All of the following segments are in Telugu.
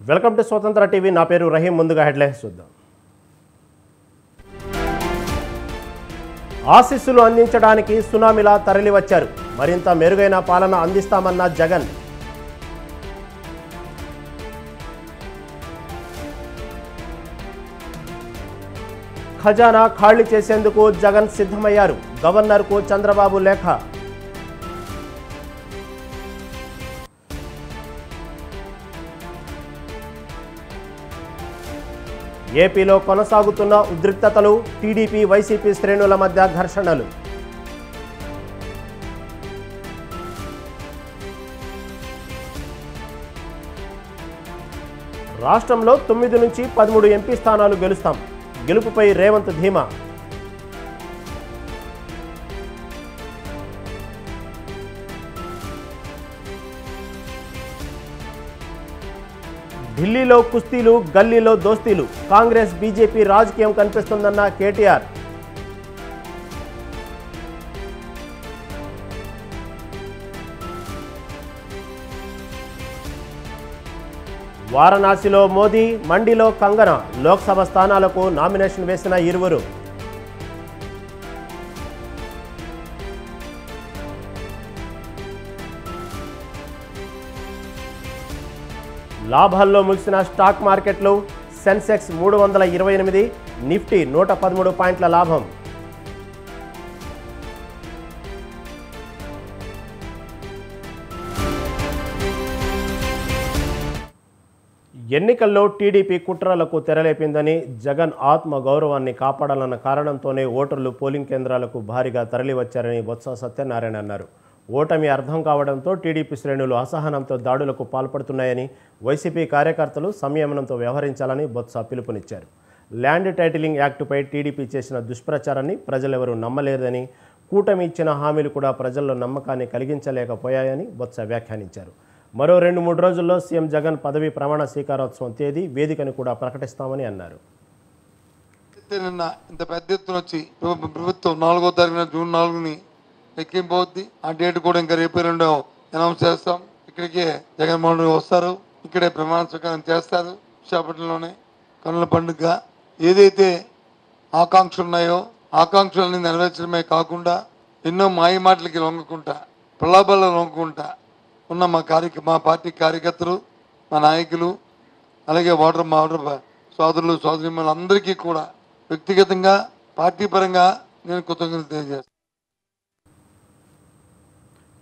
వెల్కమ్ టు స్వతంత్ర టీవీ. నా పేరు రహీం. ముందుగా హెడ్లైన్స్ చూద్దాం. ఆశీస్సులు అందించడానికి సునామీలా తరలివచ్చారు. మరింత మెరుగైన పాలన అందిస్తామన్న జగన్. ఖజానా ఖాళీ చేసేందుకు జగన్ సిద్ధమయ్యారు. గవర్నర్కు చంద్రబాబు లేఖ. ఏపీలో కొనసాగుతున్న ఉద్రిక్తతలు, టీడీపీ వైసీపీ శ్రేణుల మధ్య ఘర్షణలు. రాష్ట్రంలో 9 నుంచి 13 ఎంపీ స్థానాలు గెలుస్తాం. గెలుపుపై రేవంత్ ధీమా. ఢిల్లీలో కుస్తీలు, గల్లీలో దోస్తీలు. కాంగ్రెస్ బీజేపీ రాజకీయం కనిపిస్తుందన్న కేటీఆర్. వారణాసిలో మోదీ, మండిలో కంగన. లోక్సభ స్థానాలకు నామినేషన్ వేసిన ఇరువురు. లాభాల్లో ముగిసిన స్టాక్ మార్కెట్లు. సెన్సెక్స్ 328, నిఫ్టీ 113 పాయింట్ల లాభం. ఎన్నికల్లో టీడీపీ కుట్రలకు తెరలేపిందని, జగన్ ఆత్మ గౌరవాన్ని కాపాడాలన్న కారణంతోనే ఓటర్లు పోలింగ్ కేంద్రాలకు భారీగా తరలివచ్చారని బొత్స సత్యనారాయణ అన్నారు. ఓటమి అర్థం కావడంతో టీడీపీ శ్రేణులు అసహనంతో దాడులకు పాల్పడుతున్నాయని, వైసీపీ కార్యకర్తలు సంయమనంతో వ్యవహరించాలని బొత్స పిలుపునిచ్చారు. ల్యాండ్ టైటిలింగ్ యాక్టుపై టీడీపీ చేసిన దుష్ప్రచారాన్ని ప్రజలెవరూ నమ్మలేదని, కూటమి ఇచ్చిన హామీలు కూడా ప్రజల్లో నమ్మకాన్ని కలిగించలేకపోయాయని బొత్స వ్యాఖ్యానించారు. మరో 2-3 రోజుల్లో సీఎం జగన్ పదవీ ప్రమాణ స్వీకారోత్సవం తేదీ, వేదికను కూడా ప్రకటిస్తామని అన్నారు. ఇంత పెద్ద ఎత్తున వచ్చి ప్రభుత్వం 4వ తారీఖున జూన్ 4ని ఎక్కింపోద్ది. ఆ డేట్ కూడా ఇంకా రేపు 2 అనౌన్స్ చేస్తాం. ఇక్కడికే జగన్మోహన్ రెడ్డి వస్తారు, ఇక్కడే ప్రమాణ స్వీకారం చేస్తారు. విశాఖపట్నంలోనే కన్నుల పండుగ. ఏదైతే ఆకాంక్షలు ఉన్నాయో ఆకాంక్షలన్నీ నెరవేర్చడమే కాకుండా ఎన్నో మాయ మాటలకి లొంగకుండా, ప్రలోభాలను లొంగకుండా ఉన్న మా పార్టీ కార్యకర్తలు, మా నాయకులు, అలాగే ఓటర్ సోదరులు సోదరిమణులు అందరికీ కూడా వ్యక్తిగతంగా పార్టీ పరంగా నేను కృతజ్ఞతలు తెలియజేస్తాను.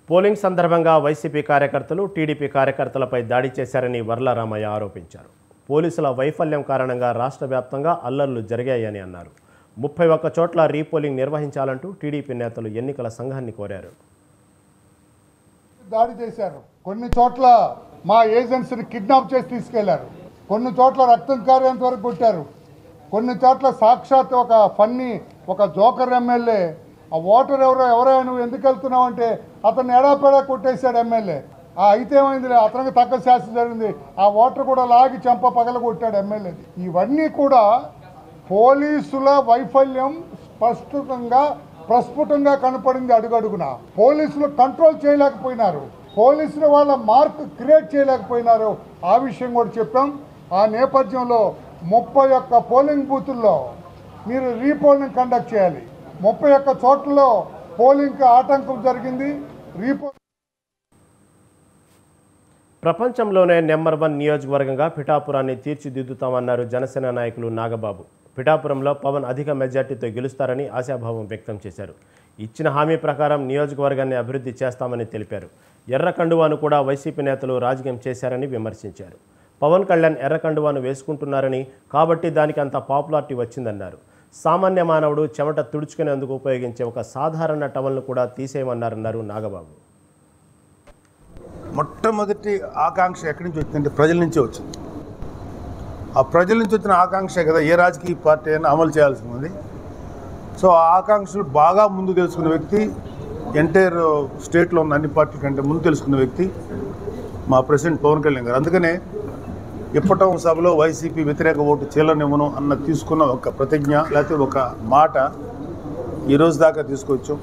పోలింగ్ సందర్భంగా వైసీపీ కార్యకర్తలు టీడీపీ కార్యకర్తలపై దాడి చేశారని వర్ల రామయ్య ఆరోపించారు. పోలీసుల వైఫల్యం కారణంగా రాష్ట్ర వ్యాప్తంగా అల్లర్లు జరిగాయని అన్నారు. 31 చోట్ల రీపోలింగ్ నిర్వహించాలంటూ టీడీపీ నేతలు ఎన్నికల సంఘాన్ని కోరారు. దాడి చేశారు. కొన్ని చోట్ల మా ఏజెన్సీని కిడ్నాప్ చేసి తీసుకెళ్లారు. కొన్ని చోట్ల రక్తం కారేంత వరకు కొట్టారు. కొన్ని చోట్ల సాక్షాత్ ఒక జోకర్ ఎమ్మెల్యే, ఆ ఓటర్ ఎవరైనా నువ్వు ఎందుకు వెళ్తున్నావు అంటే అతన్ని ఎడాపెడా కొట్టేశాడు ఎమ్మెల్యే. అయితే ఏమైంది, అతనికి తగ్గ శాస్త్ర జరిగింది. ఆ ఓటర్ కూడా లాగి చెంప పగల కొట్టాడు ఎమ్మెల్యేది. ఇవన్నీ కూడా పోలీసుల వైఫల్యం ప్రస్ఫుటంగా కనపడింది. అడుగడుగున పోలీసులు కంట్రోల్ చేయలేకపోయినారు, పోలీసులు వాళ్ళ మార్క్ క్రియేట్ చేయలేకపోయినారు. ఆ విషయం కూడా చెప్పాం. ఆ నేపథ్యంలో 31 పోలింగ్ బూతుల్లో మీరు రీపోలింగ్ కండక్ట్ చేయాలి. 31 చోట్లలో పోలింగ్కి ఆటంకం జరిగింది. ప్రపంచంలోనే నెంబర్ 1 నియోజకవర్గంగా పిఠాపురాన్ని తీర్చిదిద్దుతామన్నారు జనసేన నాయకులు నాగబాబు. పిఠాపురంలో పవన్ అధిక మెజార్టీతో గెలుస్తారని ఆశాభావం వ్యక్తం చేశారు. ఇచ్చిన హామీ ప్రకారం నియోజకవర్గాన్ని అభివృద్ధి చేస్తామని తెలిపారు. ఎర్ర కండువాను కూడా వైసీపీ నేతలు రాజకీయం చేశారని విమర్శించారు. పవన్ కళ్యాణ్ ఎర్ర కండువాను వేసుకుంటున్నారని, కాబట్టి దానికి అంత పాపులారిటీ వచ్చిందన్నారు. సామాన్య మానవుడు చెమట తుడుచుకునేందుకు ఉపయోగించే ఒక సాధారణ టవల్ను కూడా తీసేయమన్నారన్నారు నాగబాబు. మొట్టమొదటి ఆకాంక్ష ఎక్కడి నుంచి వచ్చిందంటే ప్రజల నుంచే వచ్చింది. ఆ ప్రజల నుంచి వచ్చిన ఆకాంక్ష కదా ఏ రాజకీయ పార్టీ అయినా అమలు చేయాల్సి ఉంది. సో ఆ ఆకాంక్షలు బాగా ముందు తెలుసుకున్న వ్యక్తి, ఎంటైర్ స్టేట్లో ఉన్న అన్ని పార్టీల కంటే ముందు తెలుసుకున్న వ్యక్తి మా ప్రెసిడెంట్ పవన్ కళ్యాణ్ గారు. అందుకనే ఇప్పటం సభలో వైసీపీ వ్యతిరేక ఓటు చీలనివ్వను అన్న తీసుకున్న ఒక ప్రతిజ్ఞ, లేకపోతే ఒక మాట ఈరోజు దాకా తీసుకొచ్చాం.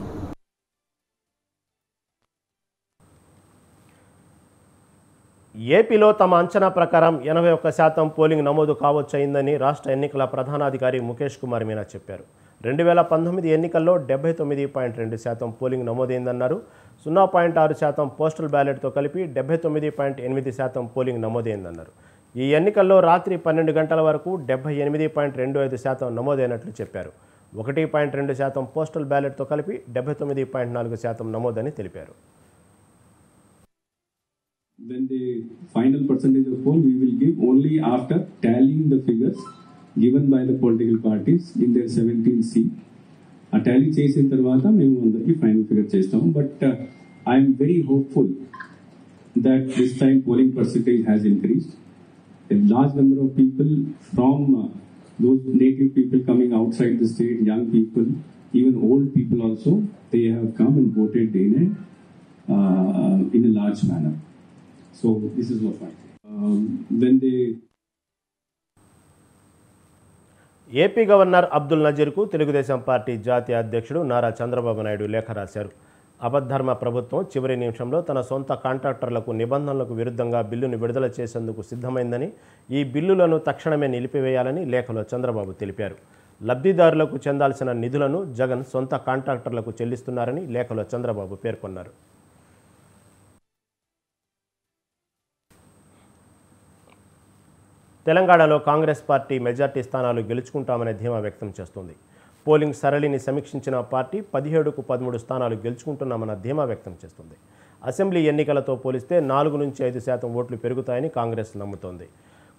ఏపీలో తమ అంచనా ప్రకారం 81% పోలింగ్ నమోదు కావచ్చయిందని రాష్ట్ర ఎన్నికల ప్రధానాధికారి ముఖేష్ కుమార్ మీనా చెప్పారు. 2019 ఎన్నికల్లో 79.2% పోలింగ్ నమోదైందన్నారు. 0.6% పోస్టల్ బ్యాలెట్తో కలిపి 79.8% పోలింగ్ నమోదైందన్నారు. ఈ ఎన్నికల్లో రాత్రి 12 గంటల వరకు 78.25% నమోదైనట్లు చెప్పారు. 1.2% పోస్టల్ బ్యాలెట్తో కలిపి 79.4% నమోదని తెలిపారు. Then the final percentage of poll we will give only after tallying the figures given by the political parties in their 17th seat. A tally చేసిన తర్వాత మేము అందరికి ఫైనల్ ఫిగర్ చేస్తాం. But I am very hopeful that this time polling percentage has increased. A large number of people from those native people coming outside the state, young people, even old people also, they have come and voted in a large manner. So this is what I when they AP governor Abdul నజీర్కు తెలుగుదేశం పార్టీ జాతీయ అధ్యక్షుడు నారా చంద్రబాబు నాయుడు లేఖ రాశారు. అబద్ధర్మ ప్రభుత్వం చివరి నిమిషంలో తన సొంత కాంట్రాక్టర్లకు నిబంధనలకు విరుద్ధంగా బిల్లును విడుదల చేసేందుకు సిద్ధమైందని, ఈ బిల్లులను తక్షణమే నిలిపివేయాలని లేఖలో చంద్రబాబు తెలిపారు. లబ్ధిదారులకు చెందాల్సిన నిధులను జగన్ సొంత కాంట్రాక్టర్లకు చెల్లిస్తున్నారని లేఖలో చంద్రబాబు పేర్కొన్నారు. తెలంగాణలో కాంగ్రెస్ పార్టీ మెజార్టీ స్థానాలు గెలుచుకుంటామనే ధీమా వ్యక్తం చేస్తోంది. పోలింగ్ సరళిని సమీక్షించిన పార్టీ 17కు 13 స్థానాలు గెలుచుకుంటున్నామన్న ధీమా వ్యక్తం చేస్తుంది. అసెంబ్లీ ఎన్నికలతో పోలిస్తే 4 నుంచి 5% ఓట్లు పెరుగుతాయని కాంగ్రెస్ నమ్ముతోంది.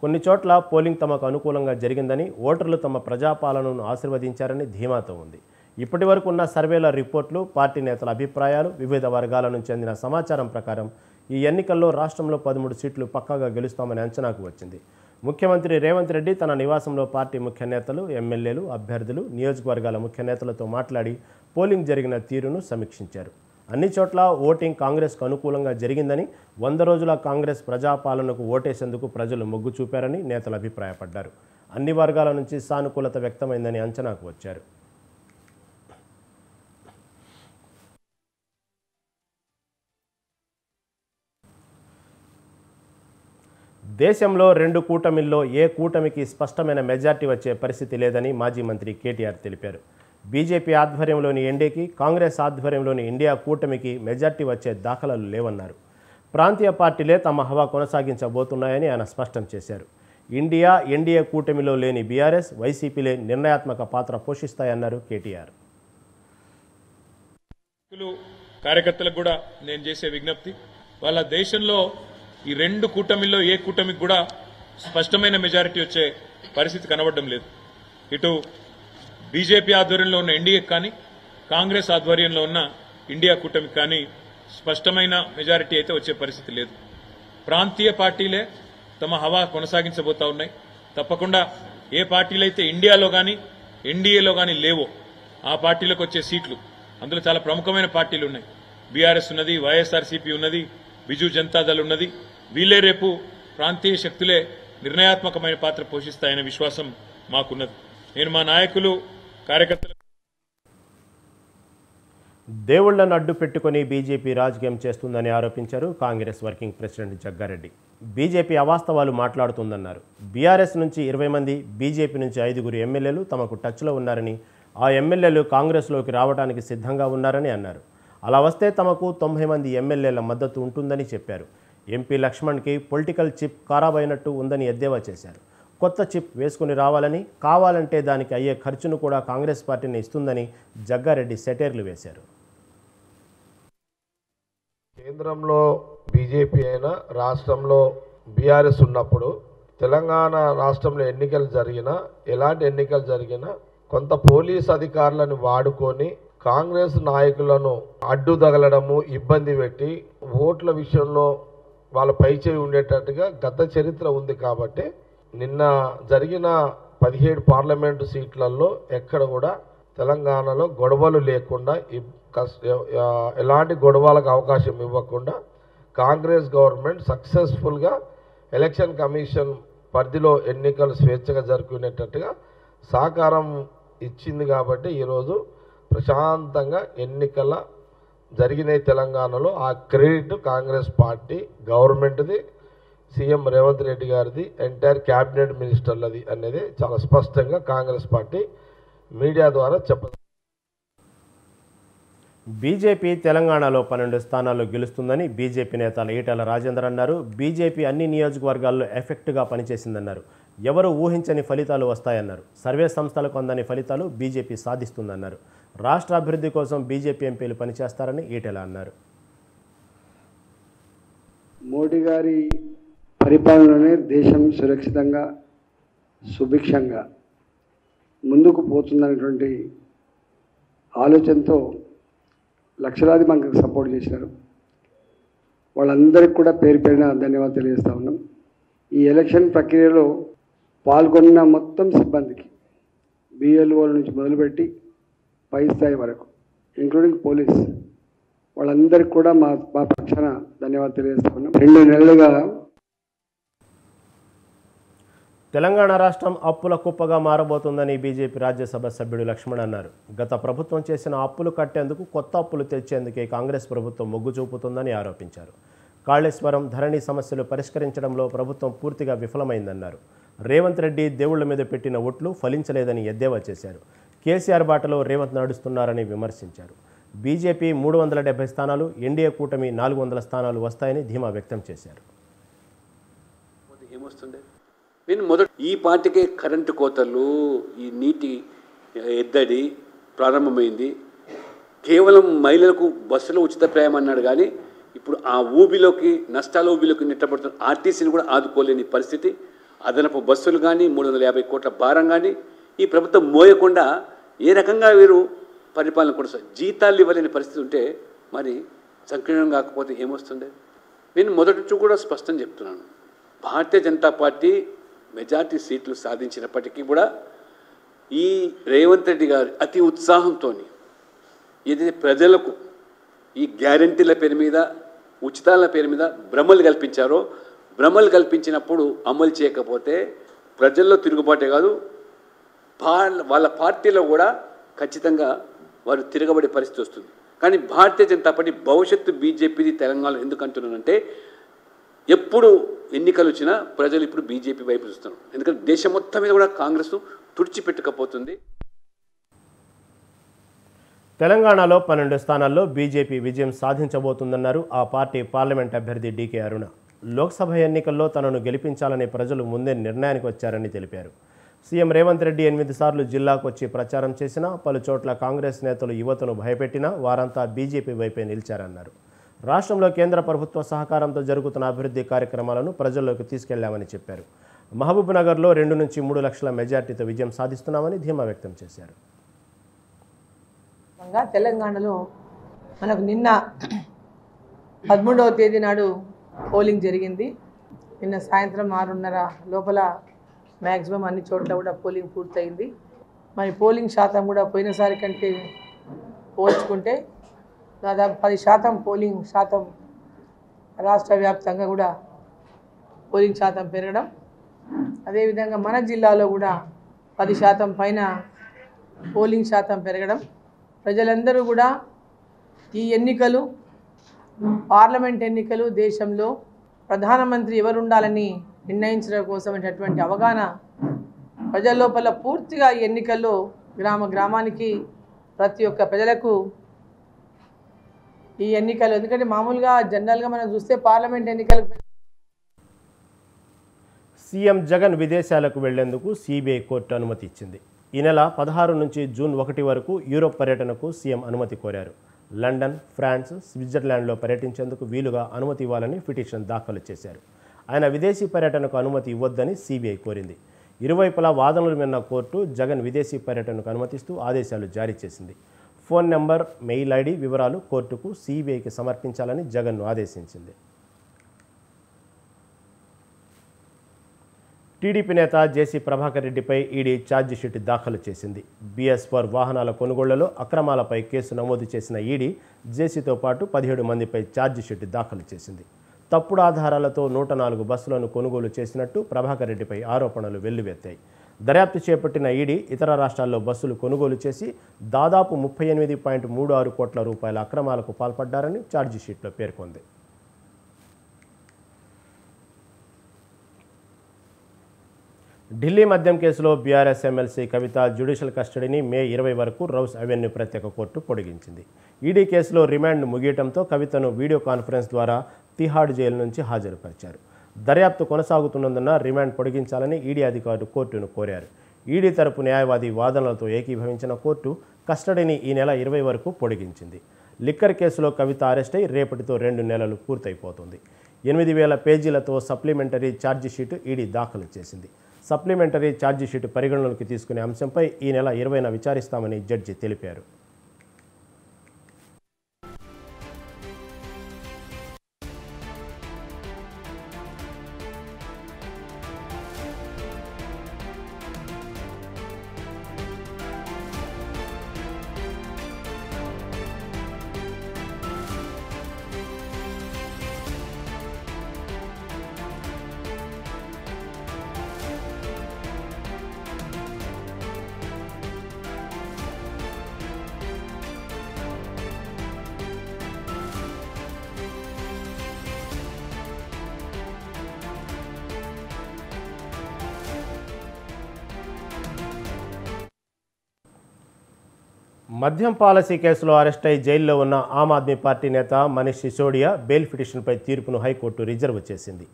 కొన్ని చోట్ల పోలింగ్ తమకు అనుకూలంగా జరిగిందని, ఓటర్లు తమ ప్రజాపాలనను ఆశీర్వదించారని ధీమాతో ఉంది. ఇప్పటి వరకు ఉన్న సర్వేల రిపోర్టులు, పార్టీ నేతల అభిప్రాయాలు, వివిధ వర్గాల నుంచి అందిన సమాచారం ప్రకారం ఈ ఎన్నికల్లో రాష్ట్రంలో 13 సీట్లు పక్కాగా గెలుస్తామని అంచనాకు వచ్చింది. ముఖ్యమంత్రి రేవంత్ రెడ్డి తన నివాసంలో పార్టీ ముఖ్య నేతలు, ఎమ్మెల్యేలు, అభ్యర్థులు, నియోజకవర్గాల ముఖ్య నేతలతో మాట్లాడి పోలింగ్ జరిగిన తీరును సమీక్షించారు. అన్ని చోట్ల ఓటింగ్ కాంగ్రెస్కు అనుకూలంగా జరిగిందని, 100 రోజుల కాంగ్రెస్ ప్రజాపాలనకు ఓటేసేందుకు ప్రజలు మొగ్గు చూపారని నేతలు అభిప్రాయపడ్డారు. అన్ని వర్గాల నుంచి సానుకూలత వ్యక్తమైందని అంచనాకు వచ్చారు. దేశంలో 2 కూటమిల్లో ఏ కూటమికి స్పష్టమైన మెజార్టీ వచ్చే పరిస్థితి లేదని మాజీ మంత్రి కేటీఆర్ తెలిపారు. బీజేపీ ఆధ్వర్యంలోని ఎన్డీఏకి, కాంగ్రెస్ ఆధ్వర్యంలోని ఇండియా కూటమికి మెజార్టీ వచ్చే దాఖలాలు లేవన్నారు. ప్రాంతీయ పార్టీలే తమ హవా కొనసాగించబోతున్నాయని ఆయన స్పష్టం చేశారు. ఇండియా, ఎన్డీఏ కూటమిలో లేని బీఆర్ఎస్, వైసీపీలే నిర్ణయాత్మక పాత్ర పోషిస్తాయన్నారు కేటీఆర్. కార్యకర్తలకు కూడా నేను చేసే విజ్ఞప్తి, వాళ్ళ దేశంలో ఈ 2 కూటమిల్లో ఏ కూటమికి కూడా స్పష్టమైన మెజారిటీ వచ్చే పరిస్థితి కనబడడం లేదు. ఇటు బీజేపీ ఆధ్వర్యంలో ఉన్న ఎన్డీఏకి కానీ, కాంగ్రెస్ ఆధ్వర్యంలో ఉన్న ఇండియా కూటమికి కానీ స్పష్టమైన మెజారిటీ అయితే వచ్చే పరిస్థితి లేదు. ప్రాంతీయ పార్టీలే తమ హవా కొనసాగించబోతా ఉన్నాయి. తప్పకుండా ఏ పార్టీలైతే ఇండియాలో కానీ ఎన్డీఏలో కానీ లేవో ఆ పార్టీలకు వచ్చే సీట్లు, అందులో చాలా ప్రముఖమైన పార్టీలు ఉన్నాయి. బీఆర్ఎస్ ఉన్నది, వైఎస్ఆర్సీపీ ఉన్నది, బిజు జనతాదళ్ ఉన్నది. వీళ్ళే రేపు ప్రాంతీయ శక్తులే నిర్ణయాత్మకమైన పాత్ర పోషిస్తాయనే విశ్వాసం మాకున్నది. నేను మా నాయకులు, కార్యకర్తలు దేవుళ్లను అడ్డు పెట్టుకుని బీజేపీ రాజకీయం చేస్తుందని ఆరోపించారు Congress working president Jaggareddy. BJP అవాస్తవాలు మాట్లాడుతుందన్నారు. బీఆర్ఎస్ నుంచి 20 మంది, బీజేపీ నుంచి 5 ఎమ్మెల్యేలు తమకు టచ్లో ఉన్నారని, ఆ ఎమ్మెల్యేలు కాంగ్రెస్లోకి రావడానికి సిద్ధంగా ఉన్నారని అన్నారు. అలా వస్తే తమకు 90 మంది ఎమ్మెల్యేల మద్దతు ఉంటుందని చెప్పారు. ఎంపీ లక్ష్మణ్కి పొలిటికల్ చిప్ ఖరాబైనట్టు ఉందని ఎద్దేవా చేశారు. కొత్త చిప్ వేసుకుని రావాలని, కావాలంటే దానికి అయ్యే ఖర్చును కూడా కాంగ్రెస్ పార్టీని ఇస్తుందని జగ్గారెడ్డి సెటైర్లు వేశారు. కేంద్రంలో బీజేపీ అయినా, రాష్ట్రంలో బీఆర్ఎస్ ఉన్నప్పుడు, తెలంగాణ రాష్ట్రంలో ఎన్నికలు జరిగినా, ఎలాంటి ఎన్నికలు జరిగినా కొంత పోలీస్ అధికారులను వాడుకొని కాంగ్రెస్ నాయకులను అడ్డు తగలడము, ఇబ్బంది పెట్టి ఓట్ల విషయంలో వాళ్ళ పైచేయి ఉండేటట్టుగా గత చరిత్ర ఉంది. కాబట్టి నిన్న జరిగిన 17 పార్లమెంటు సీట్లలో ఎక్కడ కూడా తెలంగాణలో గొడవలు లేకుండా, ఎలాంటి గొడవలకు అవకాశం ఇవ్వకుండా కాంగ్రెస్ గవర్నమెంట్ సక్సెస్ఫుల్గా ఎలక్షన్ కమిషన్ పరిధిలో ఎన్నికలు స్వేచ్ఛగా జరుపుకునేటట్టుగా సహకారం ఇచ్చింది. కాబట్టి ఈరోజు ప్రశాంతంగా ఎన్నికల జరిగినాయి తెలంగాణలో. ఆ క్రెడిట్ కాంగ్రెస్ పార్టీ గవర్నమెంట్ది, సీఎం రేవంత్ రెడ్డి గారిది, ఎంటైర్ క్యాబినెట్ మినిస్టర్లది అనేది చాలా స్పష్టంగా కాంగ్రెస్ పార్టీ మీడియా ద్వారా చెప్పదు. బీజేపీ తెలంగాణలో 12 స్థానాల్లో గెలుస్తుందని బీజేపీ నేత ఈటెల రాజేందర్ అన్నారు. బీజేపీ అన్ని నియోజకవర్గాల్లో ఎఫెక్ట్గా పనిచేసిందన్నారు. ఎవరు ఊహించని ఫలితాలు వస్తాయన్నారు. సర్వే సంస్థలకు అందని ఫలితాలు బీజేపీ సాధిస్తుందన్నారు. రాష్ట్ర అభివృద్ధి కోసం బీజేపీ ఎంపీలు పనిచేస్తారని ఈటెల అన్నారు. మోడీ గారి పరిపాలనలోనే దేశం సురక్షితంగా సుభిక్షంగా ముందుకు పోతుందనేటువంటి ఆలోచనతో లక్షలాది మనకు సపోర్ట్ చేశారు. వాళ్ళందరికీ కూడా పేరు పేరున ధన్యవాదాలు తెలియజేస్తూ ఉన్నాం. ఈ ఎలక్షన్ ప్రక్రియలో పాల్గొన్న మొత్తం సిబ్బందికి, బిఎల్ఓల నుంచి మొదలుపెట్టి పై స్థాయి వరకు ఇంక్లూడింగ్ పోలీస్, వాళ్ళందరికీ కూడా మా పక్షాన ధన్యవాదాలు తెలియజేస్తూ ఉన్నాం. 2 నెలలుగా తెలంగాణ రాష్ట్రం అప్పుల కుప్పగా మారబోతుందని బీజేపీ రాజ్యసభ సభ్యుడు లక్ష్మణ్ అన్నారు. గత ప్రభుత్వం చేసిన అప్పులు కట్టేందుకు కొత్త అప్పులు తెచ్చేందుకే కాంగ్రెస్ ప్రభుత్వం మొగ్గు చూపుతుందని ఆరోపించారు. కాళేశ్వరం, ధరణి సమస్యలు పరిష్కరించడంలో ప్రభుత్వం పూర్తిగా విఫలమైందన్నారు. రేవంత్ రెడ్డి దేవుళ్ల మీద పెట్టిన ఓట్లు ఫలించలేదని ఎద్దేవా చేశారు. కేసీఆర్ బాటలో రేవంత్ నడుస్తున్నారని విమర్శించారు. బీజేపీ 370 స్థానాలు, ఎన్డీఏ కూటమి 400 స్థానాలు వస్తాయని ధీమా వ్యక్తం చేశారు. నేను ఈ పార్టీకే కరెంటు కోతలు, ఈ నీటి ఎద్దడి ప్రారంభమైంది. కేవలం మహిళలకు బస్సులో ఉచిత ప్రయాణం అన్నాడు కానీ ఇప్పుడు ఆ ఊబిలోకి, నష్టాల ఊబిలోకి నెట్టబడుతున్న ఆర్టీసీని కూడా ఆదుకోలేని పరిస్థితి. అదనపు బస్సులు కానీ 350 కోట్ల భారం కానీ ఈ ప్రభుత్వం మోయకుండా ఏ రకంగా వీరు పరిపాలన కొనసాగు, జీతాలు ఇవ్వలేని పరిస్థితి ఉంటే మరి సంకీర్ణం కాకపోతే ఏమొస్తుంది? నేను మొదటి నుంచి కూడా స్పష్టం చెప్తున్నాను, భారతీయ జనతా పార్టీ మెజార్టీ సీట్లు సాధించినప్పటికీ కూడా ఈ రేవంత్ రెడ్డి గారు అతి ఉత్సాహంతో ఏదైతే ప్రజలకు ఈ గ్యారంటీల పేరు మీద, ఉచితాల పేరు మీద భ్రమలు కల్పించారో, భ్రమలు కల్పించినప్పుడు అమలు చేయకపోతే ప్రజల్లో తిరుగుబాటే కాదు, వాళ్ళ పార్టీలో కూడా ఖచ్చితంగా వారు తిరగబడే పరిస్థితి వస్తుంది. కానీ భారతీయ జనతా పార్టీ భవిష్యత్తు బీజేపీది తెలంగాణలో ఎందుకు అంటున్నానంటే, ఎప్పుడు ఎన్నికలు వచ్చినా ప్రజలు ఇప్పుడు బీజేపీ వైపు చూస్తున్నారు. ఎందుకంటే దేశం మొత్తం మీద కూడా కాంగ్రెస్ తుడిచిపెట్టకపోతుంది. తెలంగాణలో 12 స్థానాల్లో బీజేపీ విజయం సాధించబోతుందన్నారు ఆ పార్టీ పార్లమెంట్ అభ్యర్థి డీకే అరుణ. లోక్సభ ఎన్నికల్లో తనను గెలిపించాలని ప్రజలు ముందే నిర్ణయానికి వచ్చారని తెలిపారు. సీఎం రేవంత్ రెడ్డి 8 సార్లు జిల్లాకు వచ్చి ప్రచారం చేసినా, పలు చోట్ల కాంగ్రెస్ నేతలు యువతను భయపెట్టినా వారంతా బీజేపీ వైపే నిలిచారన్నారు. రాష్ట్రంలో కేంద్ర ప్రభుత్వ సహకారంతో జరుగుతున్న అభివృద్ధి కార్యక్రమాలను ప్రజల్లోకి తీసుకెళ్లామని చెప్పారు. మహబూబ్ నగర్లో 2 నుంచి 3 లక్షల మెజార్టీతో విజయం సాధిస్తున్నామని ధీమా వ్యక్తం చేశారు. తెలంగాణలో మనకు నిన్న 13వ తేదీ నాడు పోలింగ్ జరిగింది. నిన్న సాయంత్రం 6:30 లోపల మ్యాక్సిమం అన్ని చోట్ల కూడా పోలింగ్ పూర్తయింది. మరి పోలింగ్ శాతం కూడా పోయినసారి కంటే పోల్చుకుంటే దాదాపు 10% పోలింగ్ శాతం రాష్ట్ర వ్యాప్తంగా కూడా పోలింగ్ శాతం పెరగడం, అదేవిధంగా మన జిల్లాలో కూడా 10% పైన పోలింగ్ శాతం పెరగడం, ప్రజలందరూ కూడా ఈ ఎన్నికలు, పార్లమెంట్ ఎన్నికలు దేశంలో ప్రధానమంత్రి ఎవరు ఉండాలని నిర్ణయించడం కోసమైనటువంటి అవగాహన ప్రజల లోపల పూర్తిగా ఈ ఎన్నికల్లో గ్రామానికి ప్రతి ఒక్క ప్రజలకు ఈ ఎన్నికలు, ఎందుకంటే మామూలుగా జనరల్గా మనం చూస్తే పార్లమెంట్ ఎన్నికలు సీఎం జగన్ విదేశాలకు వెళ్లేందుకు సిబిఐ కోర్టు అనుమతి ఇచ్చింది. ఈ నెల 16 నుంచి జూన్ 1 వరకు యూరోప్ పర్యటనకు సీఎం అనుమతి కోరారు. లండన్, ఫ్రాన్స్, స్విట్జర్లాండ్లో పర్యటించేందుకు వీలుగా అనుమతి ఇవ్వాలని పిటిషన్ దాఖలు చేశారు. ఆయన విదేశీ పర్యటనకు అనుమతి ఇవ్వొద్దని సిబిఐ కోరింది. ఇరువైపులా వాదనలు విన్న కోర్టు జగన్ విదేశీ పర్యటనకు అనుమతిస్తూ ఆదేశాలు జారీ చేసింది. ఫోన్ నెంబర్, మెయిల్ ఐడి వివరాలు కోర్టుకు సిబిఐకి సమర్పించాలని జగన్ను ఆదేశించింది. టీడీపీ నేత జేసీ ప్రభాకర్ రెడ్డిపై ఈడీ ఛార్జిషీట్ దాఖలు చేసింది. BS4 వాహనాల కొనుగోళ్లలో అక్రమాలపై కేసు నమోదు చేసిన ఈడీ జేసీతో పాటు 17 మందిపై ఛార్జిషీట్ దాఖలు చేసింది. తప్పుడు ఆధారాలతో 104 బస్సులను కొనుగోలు చేసినట్టు ప్రభాకర్ రెడ్డిపై ఆరోపణలు వెల్లువెత్తాయి. దర్యాప్తు చేపట్టిన ఈడీ ఇతర రాష్ట్రాల్లో బస్సులు కొనుగోలు చేసి దాదాపు 38.36 కోట్ల రూపాయల అక్రమాలకు పాల్పడ్డారని ఛార్జిషీట్లో పేర్కొంది. ఢిల్లీ మద్యం కేసులో బీఆర్ఎస్ ఎమ్మెల్సీ కవిత జ్యుడిషియల్ కస్టడీని మే 20 వరకు రౌస్ అవెన్యూ ప్రత్యేక కోర్టు పొడిగించింది. ఈడీ కేసులో రిమాండ్ ముగియటంతో కవితను వీడియో కాన్ఫరెన్స్ ద్వారా తిహాడ్ జైలు నుంచి హాజరుపరిచారు. దర్యాప్తు కొనసాగుతున్నందున రిమాండ్ పొడిగించాలని ఈడీ అధికారులు కోర్టును కోరారు. ఈడీ తరపు న్యాయవాది వాదనలతో ఏకీభవించిన కోర్టు కస్టడీని ఈ నెల 20 వరకు పొడిగించింది. లిక్కర్ కేసులో కవిత అరెస్ట్ అయి రేపటితో 2 నెలలు పూర్తయిపోతుంది. 8000 పేజీలతో సప్లిమెంటరీ ఛార్జిషీటు ఈడీ దాఖలు చేసింది. సప్లిమెంటరీ ఛార్జిషీటు పరిగణలోకి తీసుకునే అంశంపై ఈ నెల 20న విచారిస్తామని జడ్జి తెలిపారు. మద్యం పాలసీ కేసులో అరెస్ట్ అయి జైల్లో ఉన్న ఆమ్ ఆద్మీ పార్టీ నేత మనీష్ సిసోడియా బెయిల్ పిటిషన్పై తీర్పును హైకోర్టు రిజర్వ్ చేసింది.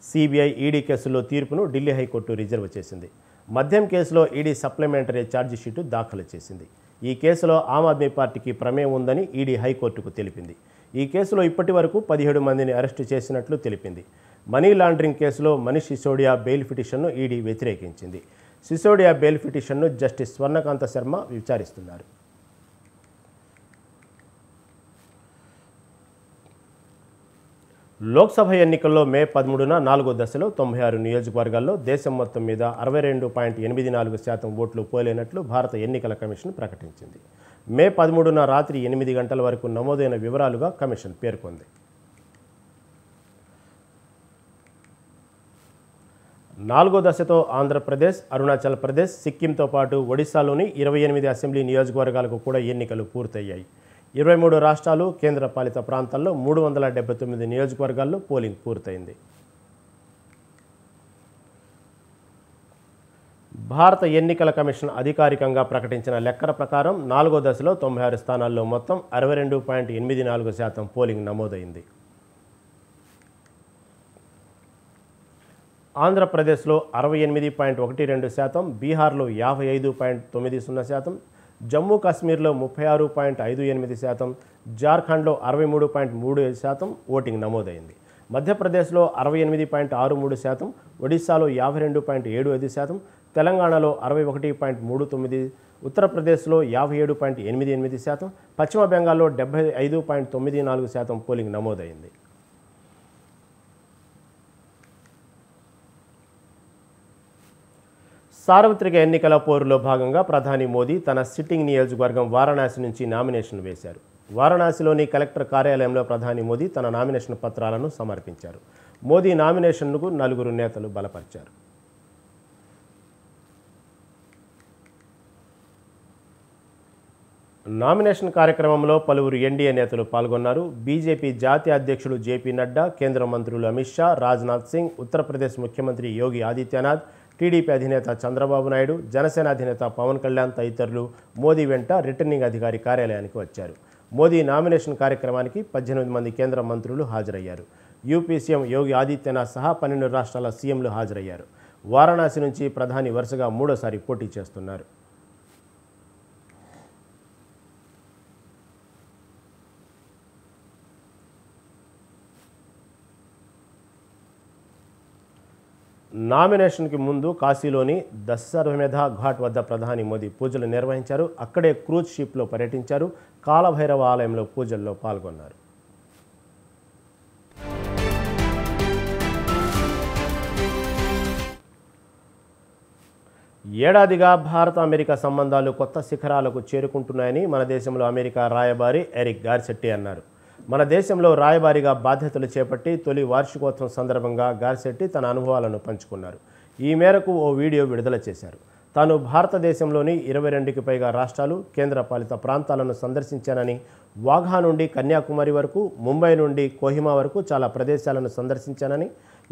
సిబిఐ ఈడీ కేసులో తీర్పును ఢిల్లీ హైకోర్టు రిజర్వ్ చేసింది. మద్యం కేసులో ఈడీ సప్లిమెంటరీ ఛార్జిషీటు దాఖలు చేసింది. ఈ కేసులో ఆమ్ ఆద్మీ పార్టీకి ప్రమేయం ఉందని ఈడీ హైకోర్టుకు తెలిపింది. ఈ కేసులో ఇప్పటి వరకు 17 మందిని అరెస్టు చేసినట్లు తెలిపింది. మనీ లాండరింగ్ కేసులో మనీష్ సిసోడియా బెయిల్ పిటిషన్ను ఈడీ వ్యతిరేకించింది. సిసోడియా బెయిల్ పిటిషన్ను జస్టిస్ స్వర్ణకాంత శర్మ విచారిస్తున్నారు. లోక్సభ ఎన్నికల్లో మే 13న 4వ దశలో 96 నియోజకవర్గాల్లో దేశం మొత్తం మీద 62.84% ఓట్లు పోలేనట్లు భారత ఎన్నికల కమిషన్ ప్రకటించింది. మే 13న రాత్రి 8 గంటల వరకు నమోదైన వివరాలుగా కమిషన్ పేర్కొంది. నాలుగో దశతో ఆంధ్రప్రదేశ్, అరుణాచల్ ప్రదేశ్, సిక్కింతో పాటు ఒడిశాలోని 28 అసెంబ్లీ నియోజకవర్గాలకు కూడా ఎన్నికలు పూర్తయ్యాయి. 23 రాష్ట్రాలు, కేంద్ర పాలిత ప్రాంతాల్లో 379 నియోజకవర్గాల్లో పోలింగ్ పూర్తయింది. భారత ఎన్నికల కమిషన్ అధికారికంగా ప్రకటించిన లెక్కల ప్రకారం 4వ దశలో 96 స్థానాల్లో మొత్తం 62.84% పోలింగ్ నమోదైంది. ఆంధ్రప్రదేశ్లో 68.12%, బీహార్లో 55.90%, జమ్మూ కాశ్మీర్లో 36.58%, జార్ఖండ్లో 63.35% ఓటింగ్ నమోదైంది. మధ్యప్రదేశ్లో 68.63%, ఒడిశాలో 52.75%, తెలంగాణలో 61.39%, ఉత్తరప్రదేశ్లో 57.88%, పశ్చిమ బెంగాల్లో 75.94% పోలింగ్ నమోదైంది. సార్వత్రిక ఎన్నికల పోరులో భాగంగా ప్రధాని మోదీ తన సిట్టింగ్ నియోజకవర్గం వారణాసి నుంచి నామినేషన్ వేశారు. వారణాసిలోని కలెక్టర్ కార్యాలయంలో ప్రధాని మోదీ తన నామినేషన్ పత్రాలను సమర్పించారు. మోదీ నామినేషన్కు 4 నేతలు బలపరిచారు. నామినేషన్ కార్యక్రమంలో పలువురు ఎన్డీఏ నేతలు పాల్గొన్నారు. బీజేపీ జాతీయ అధ్యక్షుడు జేపీ నడ్డా, కేంద్ర మంత్రులు అమిత్ షా, రాజ్నాథ్ సింగ్, ఉత్తరప్రదేశ్ ముఖ్యమంత్రి యోగి ఆదిత్యనాథ్, టీడీపీ అధినేత చంద్రబాబు నాయుడు, జనసేన అధినేత పవన్ కళ్యాణ్ తదితరులు మోదీ వెంట రిటర్నింగ్ అధికారి కార్యాలయానికి వచ్చారు. మోదీ నామినేషన్ కార్యక్రమానికి 18 మంది కేంద్ర మంత్రులు హాజరయ్యారు. యూపీ సీఎం యోగి ఆదిత్యనాథ్ సహా 12 రాష్ట్రాల సీఎంలు హాజరయ్యారు. వారణాసి నుంచి ప్రధాని వరుసగా 3వసారి పోటీ చేస్తున్నారు. నామినేషన్కి ముందు కాశీలోని దశశ్వమేధ ఘాట్ వద్ద ప్రధాని మోదీ పూజలు నిర్వహించారు. అక్కడే క్రూజ్ షిప్లో పర్యటించారు. కాలభైరవ ఆలయంలో పూజల్లో పాల్గొన్నారు. ఏడాదిగా భారత అమెరికా సంబంధాలు కొత్త శిఖరాలకు చేరుకుంటున్నాయని మన దేశంలో అమెరికా రాయబారి ఎరిక్ గార్సెట్టి అన్నారు. మన దేశంలో రాయబారిగా బాధ్యతలు చేపట్టి తొలి వార్షికోత్సవం సందర్భంగా గార్సెట్టి తన అనుభవాలను పంచుకున్నారు. ఈ మేరకు ఓ వీడియో విడుదల చేశారు. తాను భారతదేశంలోని 22కి పైగా రాష్ట్రాలు, కేంద్ర పాలిత ప్రాంతాలను సందర్శించానని, వాఘా నుండి కన్యాకుమారి వరకు, ముంబై నుండి కోహిమా వరకు చాలా ప్రదేశాలను సందర్శించానని,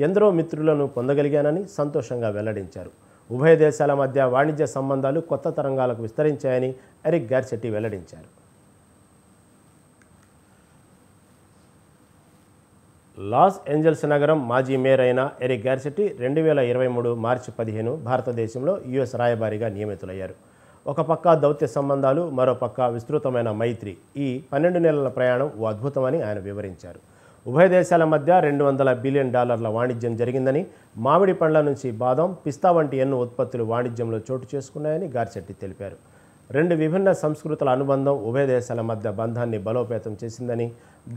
ఎందరో మిత్రులను పొందగలిగానని సంతోషంగా వెల్లడించారు. ఉభయ దేశాల మధ్య వాణిజ్య సంబంధాలు కొత్త తరంగాలకు విస్తరించాయని ఎరిక్ గార్సెట్టి వెల్లడించారు. లాస్ ఏంజల్స్ నగరం మాజీ మేయర్ అయిన ఎరిక్ గార్సెట్టి 2023 మార్చి 15 భారతదేశంలో యుఎస్ రాయబారిగా నియమితులయ్యారు. ఒక పక్క దౌత్య సంబంధాలు, మరో పక్క విస్తృతమైన మైత్రి. ఈ 12 నెలల ప్రయాణం ఓ అద్భుతమని ఆయన వివరించారు. ఉభయ దేశాల మధ్య $200 బిలియన్ వాణిజ్యం జరిగిందని, మామిడి పండ్ల నుంచి బాదం, పిస్తా వంటి ఎన్నో ఉత్పత్తులు వాణిజ్యంలో చోటు చేసుకున్నాయని గార్సెట్టి తెలిపారు. 2 విభిన్న సంస్కృతుల అనుబంధం ఉభయ దేశాల మధ్య బంధాన్ని బలోపేతం చేసిందని,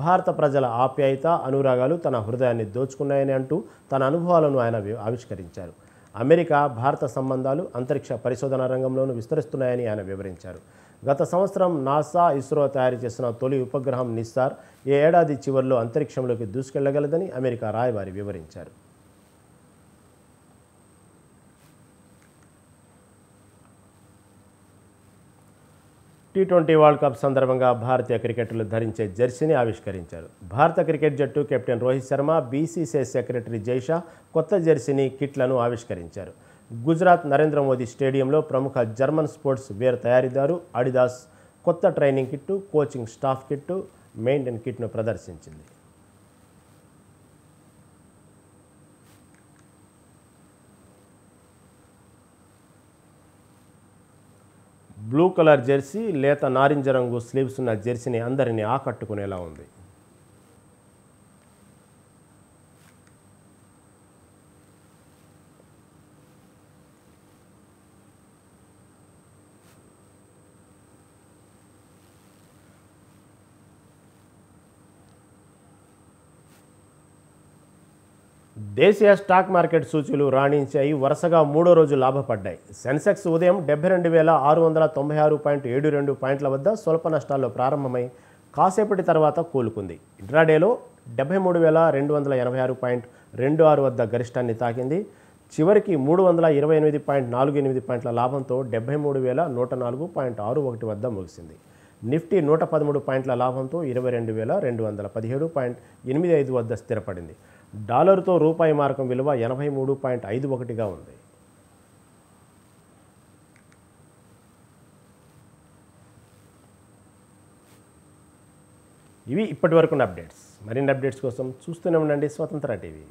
భారత ప్రజల ఆప్యాయత, అనురాగాలు తన హృదయాన్ని దోచుకున్నాయని అంటూ తన అనుభవాలను ఆయన ఆవిష్కరించారు. అమెరికా భారత సంబంధాలు అంతరిక్ష పరిశోధన రంగంలోనూ విస్తరిస్తున్నాయని ఆయన వివరించారు. గత సంవత్సరం నాసా, ఇస్రో తయారు చేసిన తొలి ఉపగ్రహం నిస్సార్ ఈ ఏడాది చివరిలో అంతరిక్షంలోకి దూసుకెళ్లగలదని అమెరికా రాయబారి వివరించారు. T20 వరల్డ్ కప్ సందర్భంగా భారతీయ క్రికెటర్లు ధరించే జెర్సీని ఆవిష్కరించారు. భారత క్రికెట్ జట్టు captain Rohit Sharma, BCCI secretary Jay Shah కొత్త జెర్సీని, కిట్లను ఆవిష్కరించారు. గుజరాత్ నరేంద్ర మోదీ స్టేడియంలో ప్రముఖ జర్మన్ స్పోర్ట్స్ వేర్ తయారీదారు అడిదాస్ కొత్త training kit, coaching staff kit, maintain కిట్ను ప్రదర్శించింది. బ్లూ కలర్ జెర్సీ, లేత నారింజ రంగు స్లీవ్స్ ఉన్న జెర్సీని అందరినీ ఆకట్టుకునేలా ఉంది. దేశీయ స్టాక్ మార్కెట్ సూచీలు రాణించాయి. వరుసగా 3వ రోజు లాభపడ్డాయి. సెన్సెక్స్ ఉదయం 72,696.72 పాయింట్ల వద్ద స్వల్ప నష్టాల్లో ప్రారంభమై కాసేపటి తర్వాత కోలుకుంది. ఇంట్రాడేలో 73,286.26 వద్ద గరిష్టాన్ని తాకింది. చివరికి 328.48 పాయింట్ల లాభంతో 73,104.61 వద్ద ముగిసింది. నిఫ్టీ 113 పాయింట్ల లాభంతో 22,217.85 వద్ద స్థిరపడింది. డాలర్తో రూపాయి మార్కం విలువ 83.51గా ఉంది. ఇవి ఇప్పటివరకున్న అప్డేట్స్. మరిన్ని అప్డేట్స్ కోసం చూస్తూనే ఉండండి స్వతంత్ర టీవీ.